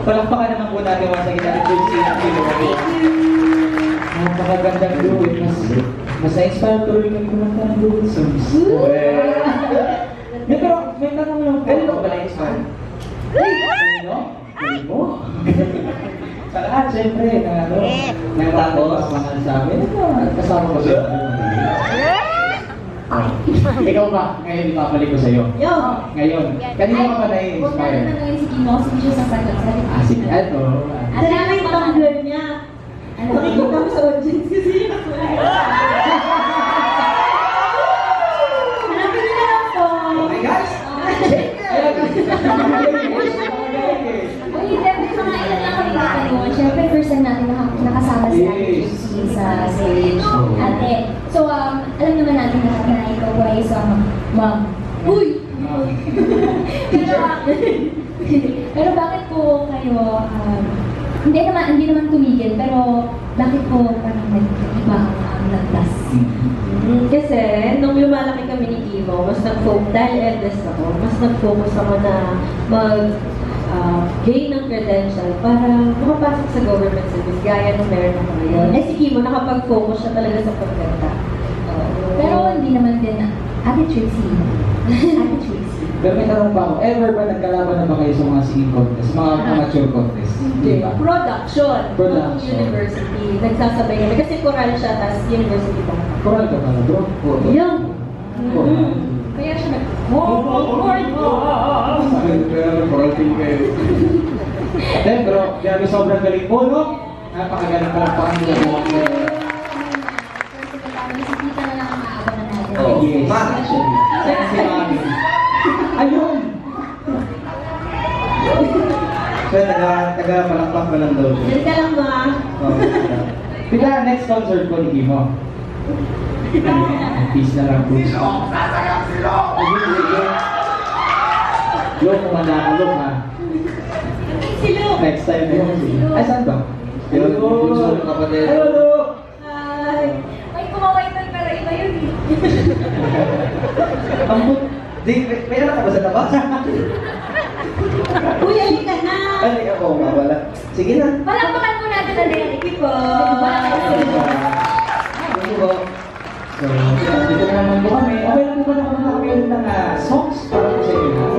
Palakpakan naman po natin once again natin Jules Ina Kilo. Napakagandang duet. Mas na-inspire tuloy kami kumanta ng duet songs. May tanong lang po. Ano ba na-inspire? Ano? Ano mo? Sa lahat, siyempre, tapos, mahal sa amin, kasama ko siya. Ikaw ba? Ngayon, ipapalik ko sa'yo. Ngayon, kanina ka ba na-inspire? Huwag na naman ngayon si Kimo, kasi siya sa sagot. Sige, ito. At namin yung tumbler niya. Pakikot kami sa audience kasi. Hanapin niyo na lang po. Okay, guys? Uy, Debby, mga ilan lang kami nakakalimuan. Siyempre, first time natin nakasama si Ate Juicy sa stage. Ate, so, alam naman natin na ikaw po ay isang ma'am. Uy! Pero bakit po kayo, hindi naman tumigil, pero bakit po parang nag-iba ang landas? Kasi, nung lumalaki kami ni Kimo, mas nag-focus, dahil eldest ako, mas nag-focus ako na gain ng credential para makapasok sa government service, gaya nung meron ako ngayon. Si Kimo, nakapag-focus siya talaga sa pagkanta. Pero hindi naman din, Ate Trixie. Ate Trixie. Pero may tanong pa ako, ever ba nagkalaban na ba kayo sa mga singing contest, mga amateur contest? Di ba? Production. University. Nagsasabay kami. Kasi choral siya, tapos university pa. Choral ka pala, bro? Yung. Kaya siya Choral team kayo. Then bro, grabe sobrang galing po, no? Napakagaling pa lang pakinggan mo. Si Tita na lang ang maabangan natin. Oh, yes. Actually. Si Mami. Ayun! So, taga-palakpak pa lang daw siya. Diyan ka lang ba? Pika, next concert ko ni Kimo. Peace na lang po. Look, kumanda look ha. Next time mo. Ay, saan ba? Hello! Hello! Hi! May kumawaitan pero iba yun eh. May anak ka ba sa labas? Uy, alin ka na! Ay, ako nga wala. Sige na. Palakpakan po natin ang reality po. So, dito na naman po kami. Okay lang po ba naman kami ulit ng songs para po sa inyo?